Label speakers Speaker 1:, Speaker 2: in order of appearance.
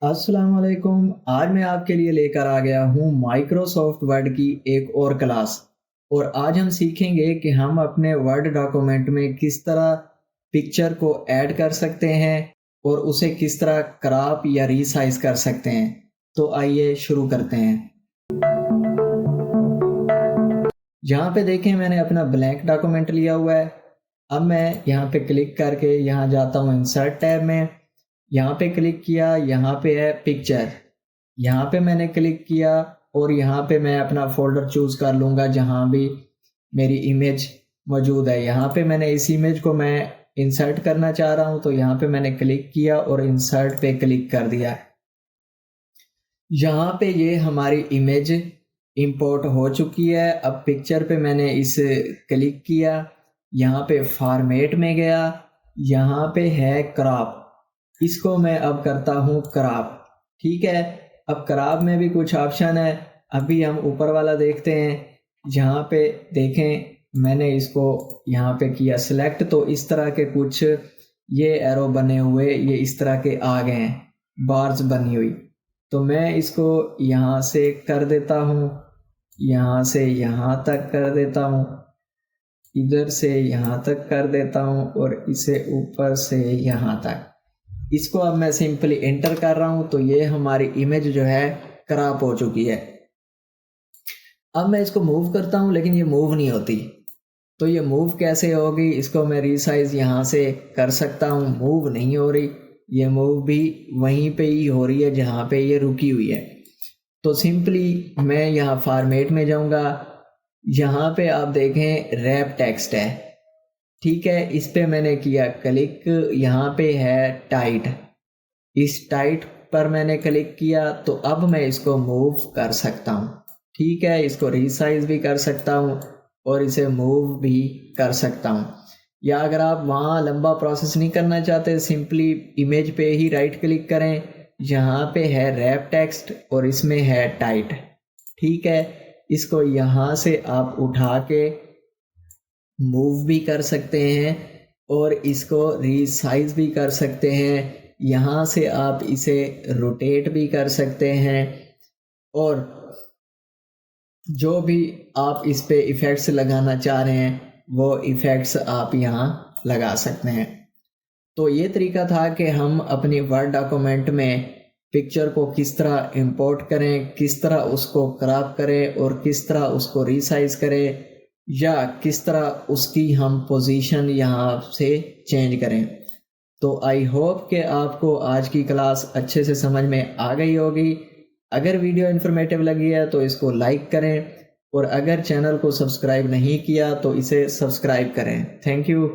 Speaker 1: अस्सलाम वालेकुम। आज मैं आपके लिए लेकर आ गया हूँ माइक्रोसॉफ्ट वर्ड की एक और क्लास। और आज हम सीखेंगे कि हम अपने वर्ड डॉक्यूमेंट में किस तरह पिक्चर को ऐड कर सकते हैं और उसे किस तरह क्रॉप या रीसाइज कर सकते हैं। तो आइए शुरू करते हैं। यहाँ पे देखें, मैंने अपना ब्लैंक डॉक्यूमेंट लिया हुआ है। अब मैं यहाँ पे क्लिक करके यहाँ जाता हूँ इंसर्ट टैब में। यहाँ पे क्लिक किया, यहाँ पे है पिक्चर। यहाँ पे मैंने क्लिक किया और यहाँ पे मैं अपना फोल्डर चूज कर लूँगा जहाँ भी मेरी इमेज मौजूद है। यहाँ पे मैंने इस इमेज को मैं इंसर्ट करना चाह रहा हूँ, तो यहाँ पे मैंने क्लिक किया और इंसर्ट पे क्लिक कर दिया। यहाँ पे ये हमारी इमेज इंपोर्ट हो चुकी है। अब पिक्चर पे मैंने इस क्लिक किया, यहाँ पे फॉर्मेट में गया, यहाँ पे है क्रॉप। इसको मैं अब करता हूँ क्रॉप। ठीक है, अब क्रॉप में भी कुछ ऑप्शन है। अभी हम ऊपर वाला देखते हैं। यहाँ पे देखें, मैंने इसको यहाँ पे किया सिलेक्ट, तो इस तरह के कुछ ये एरो बने हुए, ये इस तरह के आ गए हैं, बार्स बनी हुई। तो मैं इसको यहाँ से कर देता हूँ, यहाँ से यहाँ तक कर देता हूँ, इधर से यहाँ तक कर देता हूँ और इसे ऊपर से यहाँ तक। इसको अब मैं सिंपली एंटर कर रहा हूँ, तो ये हमारी इमेज जो है क्रॉप हो चुकी है। अब मैं इसको मूव करता हूँ, लेकिन ये मूव नहीं होती। तो ये मूव कैसे होगी? इसको मैं रीसाइज यहाँ से कर सकता हूँ। मूव नहीं हो रही, ये मूव भी वहीं पे ही हो रही है जहाँ पे ये रुकी हुई है। तो सिंपली मैं यहाँ फॉर्मेट में जाऊँगा। यहाँ पे आप देखें रैप टेक्स्ट है। ठीक है, इस पे मैंने किया क्लिक, यहाँ पे है टाइट। इस टाइट पर मैंने क्लिक किया, तो अब मैं इसको मूव कर सकता हूँ। ठीक है, इसको रीसाइज भी कर सकता हूँ और इसे मूव भी कर सकता हूँ। या अगर आप वहाँ लंबा प्रोसेस नहीं करना चाहते, सिंपली इमेज पे ही राइट क्लिक करें, यहाँ पे है रैप टेक्स्ट और इसमें है टाइट। ठीक है, इसको यहाँ से आप उठा के मूव भी कर सकते हैं और इसको रीसाइज भी कर सकते हैं। यहाँ से आप इसे रोटेट भी कर सकते हैं और जो भी आप इस पे इफ़ेक्ट्स लगाना चाह रहे हैं वो इफ़ेक्ट्स आप यहाँ लगा सकते हैं। तो ये तरीका था कि हम अपनी वर्ड डॉक्यूमेंट में पिक्चर को किस तरह इंपोर्ट करें, किस तरह उसको क्रॉप करें और किस तरह उसको रीसाइज करें, या किस तरह उसकी हम पोजीशन यहाँ से चेंज करें। तो आई होप कि आपको आज की क्लास अच्छे से समझ में आ गई होगी। अगर वीडियो इन्फॉर्मेटिव लगी है तो इसको लाइक करें और अगर चैनल को सब्सक्राइब नहीं किया तो इसे सब्सक्राइब करें। Thank you.